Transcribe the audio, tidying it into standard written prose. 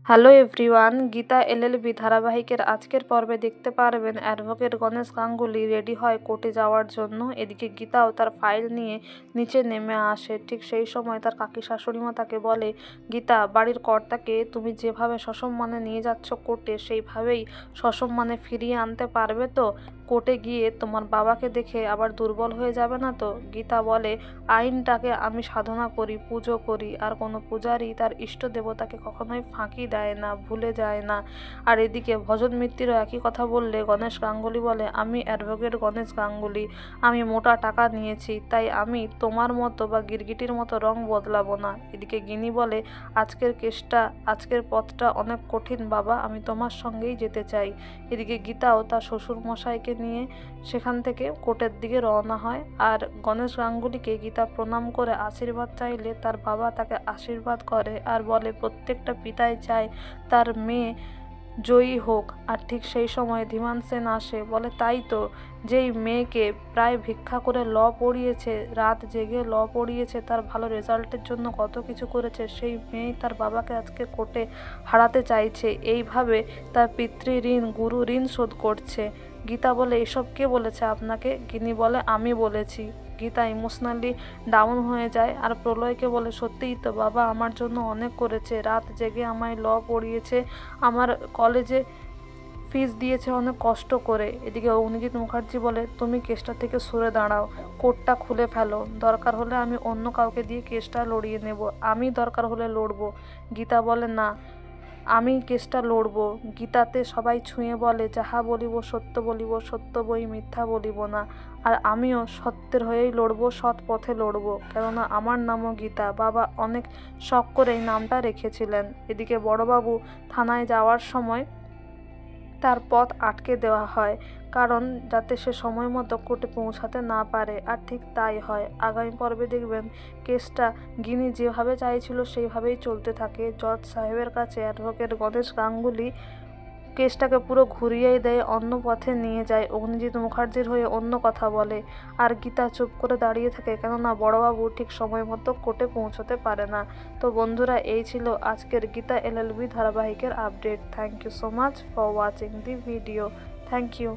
Hello everyone, Gita LLB ধারাবাহিকের আজকের পর্বে দেখতে পারবেন অ্যাডভোকেট গণেশ গাঙ্গুলি রেডি হয় কোর্টে যাওয়ার জন্য। এদিকে গীতাও তার ফাইল নিয়ে নিচে নেমে আসে। ঠিক সেই সময় তার কাকি শাশুড়িমা তাকে বলে, গীতা, বাড়ির কর্তাকে তুমি যেভাবে সসম্মানে নিয়ে যাচ্ছ কোর্টে, সেইভাবেই সসম্মানে ফিরিয়ে আনতে পারবে তো? কোর্টে গিয়ে তোমার বাবাকে দেখে আবার দুর্বল হয়ে যাবে না তো? গীতা বলে, আইনটাকে আমি সাধনা করি, পুজো করি, আর কোনো পূজারী তার ইষ্ট দেবতাকে কখনোই ফাঁকি দেয় না, ভুলে যায় না। আর এদিকে ভজন মিত্তিরও একই কথা বললে গণেশ গাঙ্গুলি বলে, আমি অ্যাডভোকেট গণেশ গাঙ্গুলি, আমি মোটা টাকা নিয়েছি, তাই আমি তোমার মতো বা গিরগিটির মতো রং বদলাবো না। এদিকে গিনি বলে, আজকের পথটা অনেক কঠিন বাবা, আমি তোমার সঙ্গেই যেতে চাই। এদিকে গীতাও তার শ্বশুর মশাইকে নিয়ে সেখান থেকে কোর্টের দিকে রওনা হয়। আর গণেশ গাঙ্গুলিকে গীতা প্রণাম করে আশীর্বাদ চাইলে তার বাবা তাকে আশীর্বাদ করে আর বলে, প্রত্যেকটা পিতাই চায় তার মেয়ে জয়ী হোক। আর ঠিক সেই সময় ধীমান সেন আসে, বলে, তাই তো, যেই মেয়েকে প্রায় ভিক্ষা করে ল পড়িয়েছে, রাত জেগে ল পড়িয়েছে, তার ভালো রেজাল্টের জন্য কত কিছু করেছে, সেই মেয়েই তার বাবাকে আজকে কোর্টে হারাতে চাইছে। এইভাবে তার পিতৃঋণ, গুরু ঋণ শোধ করছে। গীতা বলে, এসব কে বলেছে আপনাকে? গিনি বলে, আমি বলেছি। গীতা ইমোশনালি ডাউন হয়ে যায় আর প্রলয়কে বলে, সত্যিই তো, বাবা আমার জন্য অনেক করেছে, রাত জেগে আমায় ল পড়িয়েছে, আমার কলেজে ফিস দিয়েছে অনেক কষ্ট করে। এদিকে অগ্নিজিৎ মুখার্জি বলে, তুমি কেসটা থেকে সরে দাঁড়াও, কোর্টটা খুলে ফেলো, দরকার হলে আমি অন্য কাউকে দিয়ে কেসটা লড়িয়ে নেব, আমি দরকার হলে লড়বো। গীতা বলে, না, আমি কেসটা লড়ব। গীতাতে সবাই ছুঁয়ে বলে, যাহা বলিব সত্য বলিব, সত্য বই মিথ্যা বলিব না। আর আমিও সত্যের হয়েই লড়ব, সৎ পথে লড়ব, কেননা আমার নামও গীতা, বাবা অনেক শখ করে এই নামটা রেখেছিলেন। এদিকে বড়বাবু থানায় যাওয়ার সময় তার পথ আটকে দেওয়া হয়, কারণ যাতে সে সময় মতো কোর্টে পৌঁছাতে না পারে। আর ঠিক তাই হয়। আগামী পর্বে দেখবেন কেসটা গিনি যেভাবে চাইছিল সেইভাবেই চলতে থাকে। জজ সাহেবের কাছে অ্যাডভোকেট গণেশ গাঙ্গুলি কেসটাকে পুরো ঘুরিয়েই দেয়, অন্য পথে নিয়ে যায়, অগ্নিজিৎ মুখার্জির হয়ে অন্য কথা বলে। আর গীতা চুপ করে দাঁড়িয়ে থাকে, কেননা বড়বাবু ঠিক সময় মতো কোর্টে পৌঁছতে পারে না। তো বন্ধুরা, এই ছিল আজকের গীতা এলএলবি ধারাবাহিকের update. Thank you so much for watching the video. Thank you.